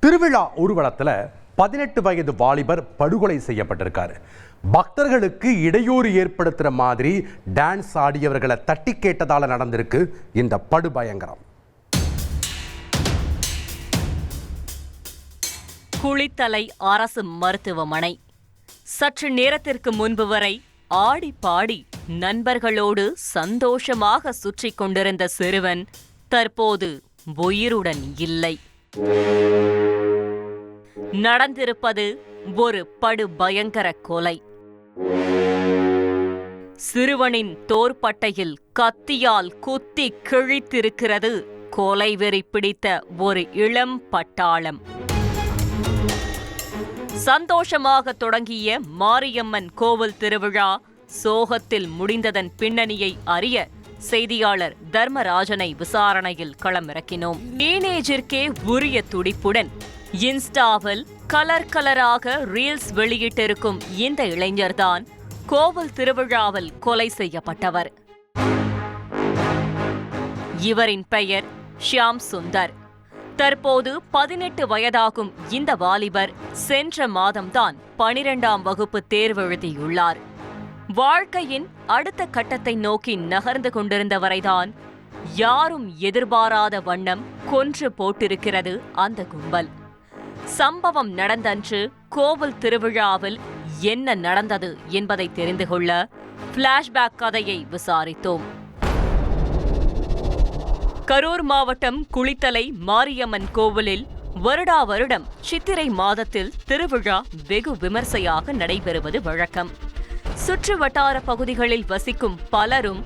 திருவிழா ஊர்வலத்தில் 18 வயது வாலிபர் படுகொலை செய்யப்பட்டிருக்காரு. பக்தர்களுக்கு இடையூறு ஏற்படுத்துற மாதிரி டான்ஸ் ஆடியவர்களை தட்டி கேட்டதால நடந்திருக்கு இந்த படுபயங்கரம். குளித்தலை அரசு மருத்துவமனை. சற்று நேரத்திற்கு முன்பு வரை ஆடி பாடி நண்பர்களோடு சந்தோஷமாக சுற்றி கொண்டிருந்த சிறுவன் தற்போது உயிருடன் இல்லை. நடந்திருப்பது ஒரு படுபயங்கர கொலை. சிறுவனின் தோள்பட்டையில் கத்தியால் குத்தி கிழித்திருக்கிறது கொலை வெறி பிடித்த ஒரு இளம் பட்டாளம். சந்தோஷமாக தொடங்கிய மாரியம்மன் கோவில் திருவிழா சோகத்தில் முடிந்ததன் பின்னணியை அறிய செய்தியாளர் தர்மராஜனை விசாரணையில் களமிறக்கினோம். டீனேஜிற்கே உரிய துடிப்புடன் இன்ஸ்டாவில் கலராக ரீல்ஸ் வெளியிட்டிருக்கும் இந்த இளைஞர்தான் கோவில் திருவிழாவில் கொலை செய்யப்பட்டவர். இவரின் பெயர் ஷியாம் சுந்தர். தற்போது 18 வயதாகும் இந்த வாலிபர் சென்ற மாதம்தான் 12ஆம் வகுப்பு தேர்வெழுதியுள்ளார். வாழ்க்கையின் அடுத்த கட்டத்தை நோக்கி நகர்ந்து கொண்டிருந்தவரைதான் யாரும் எதிர்பாராத வண்ணம் கொன்று போட்டிருக்கிறது அந்த கும்பல். சம்பவம் நடந்தன்று கோவில் திருவிழாவில் என்ன நடந்தது என்பதை தெரிந்து கொள்ள பிளாஷ்பேக் கதையை விசாரித்தோம். கரூர் மாவட்டம் குளித்தலை மாரியம்மன் கோவிலில் வருடா வருடம் சித்திரை மாதத்தில் திருவிழா வெகு விமர்சையாக நடைபெறுவது வழக்கம். சுற்று வட்டார பகுதிகளில் வசிக்கும் பலரும்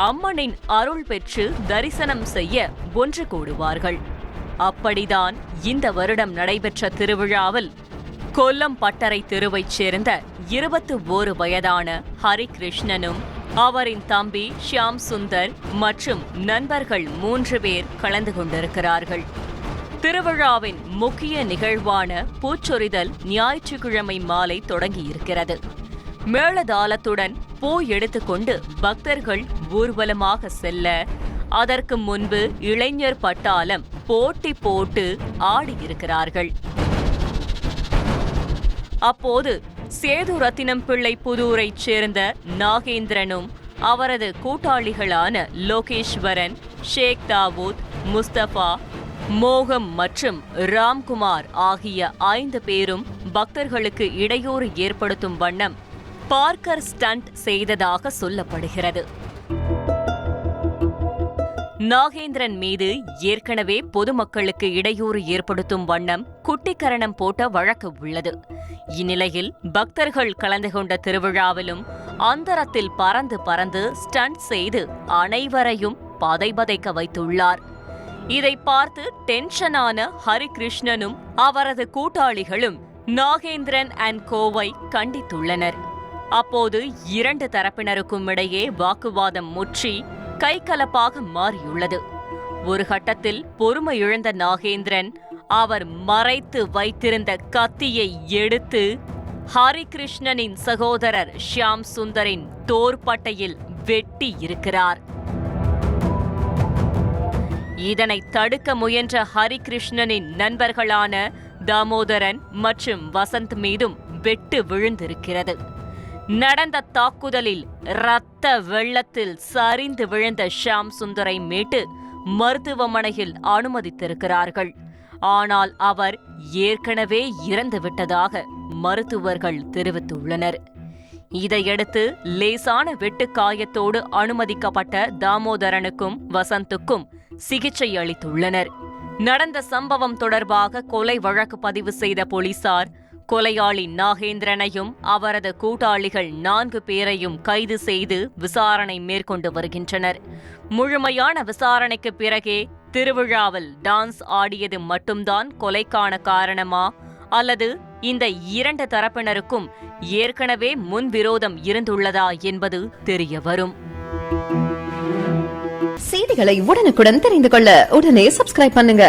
அம்மனின் அருள் பெற்று தரிசனம் செய்ய ஒன்று கூடுவார்கள். அப்படிதான் இந்த வருடம் நடைபெற்ற திருவிழாவில் கொல்லம்பட்டறை தெருவைச் சேர்ந்த 21 வயதான ஹரிகிருஷ்ணனும் அவரின் தம்பி ஷியாம் சுந்தர் மற்றும் நண்பர்கள் 3 பேர் கலந்து கொண்டிருக்கிறார்கள். திருவிழாவின் முக்கிய நிகழ்வான பூச்சொரிதல் ஞாயிற்றுக்கிழமை மாலை தொடங்கியிருக்கிறது. மேளதாளத்துடன் பூ எடுத்துக்கொண்டு பக்தர்கள் ஊர்வலமாக செல்ல, அதற்கு முன்பு இளைஞர் பட்டாளம் போட்டி போட்டு ஆடியிருக்கிறார்கள். அப்போது சேதுரத்தினம் பிள்ளை புதூரைச் சேர்ந்த நாகேந்திரனும் அவரது கூட்டாளிகளான லோகேஸ்வரன், ஷேக் தாவூத், முஸ்தபா, மோகம் மற்றும் ராம்குமார் ஆகிய 5 பேரும் பக்தர்களுக்கு இடையூறு ஏற்படுத்தும் வண்ணம் பார்க்கர் ஸ்டண்ட் செய்ததாக சொல்லப்படுகிறது. நாகேந்திரன் மீது ஏற்கனவே பொதுமக்களுக்கு இடையூறு ஏற்படுத்தும் வண்ணம் குட்டிக்கரணம் போட்ட வழக்கு உள்ளது. இந்நிலையில் பக்தர்கள் கலந்து கொண்ட திருவிழாவிலும் அந்தரத்தில் பறந்து ஸ்டண்ட் செய்து அனைவரையும் பதைபதைக்க வைத்துள்ளார். இதை பார்த்து டென்ஷனான ஹரிகிருஷ்ணனும் அவரது கூட்டாளிகளும் நாகேந்திரன் அண்ட் கோவை கண்டித்துள்ளனர். அப்போது 2 தரப்பினருக்கும் இடையே வாக்குவாதம் முற்றி கைகலப்பாக மாறியுள்ளது. ஒரு கட்டத்தில் பொறுமை இழந்த நாகேந்திரன் அவர் மறைத்து வைத்திருந்த கத்தியை எடுத்து ஹரிகிருஷ்ணனின் சகோதரர் ஷியாம் சுந்தரின் தோள்பட்டையில் வெட்டி இருக்கிறார். இதனை தடுக்க முயன்ற ஹரிகிருஷ்ணனின் நண்பர்களான தாமோதரன் மற்றும் வசந்த் மீதும் வெட்டு விழுந்திருக்கிறது. நடந்த தாக்குதலில் இரத்த வெள்ளத்தில் சரிந்து விழுந்த ஷியாம் சுந்தரை மீட்டு மருத்துவமனையில் அனுமதித்திருக்கிறார்கள். ஆனால் அவர் ஏற்கனவே இறந்துவிட்டதாக மருத்துவர்கள் தெரிவித்துள்ளனர். இதையடுத்து லேசான வெட்டுக்காயத்தோடு அனுமதிக்கப்பட்ட தாமோதரனுக்கும் வசந்துக்கும் சிகிச்சை அளித்துள்ளனர். நடந்த சம்பவம் தொடர்பாக கொலை வழக்கு பதிவு செய்த போலீசார் கொலையாளி நாகேந்திரனையும் அவரது கூட்டாளிகள் 4 பேரையும் கைது செய்து விசாரணை மேற்கொண்டு வருகின்றனர். முழுமையான விசாரணைக்கு பிறகே திருவிழாவில் டான்ஸ் ஆடியது மட்டும்தான் கொலைக்கான காரணமா அல்லது இந்த 2 தரப்பினருக்கும் ஏற்கனவே முன்விரோதம் இருந்துள்ளதா என்பது தெரியவரும். செய்திகளை உடனுக்குடன் தெரிந்து கொள்ள உடனே சப்ஸ்கிரைப் பண்ணுங்க.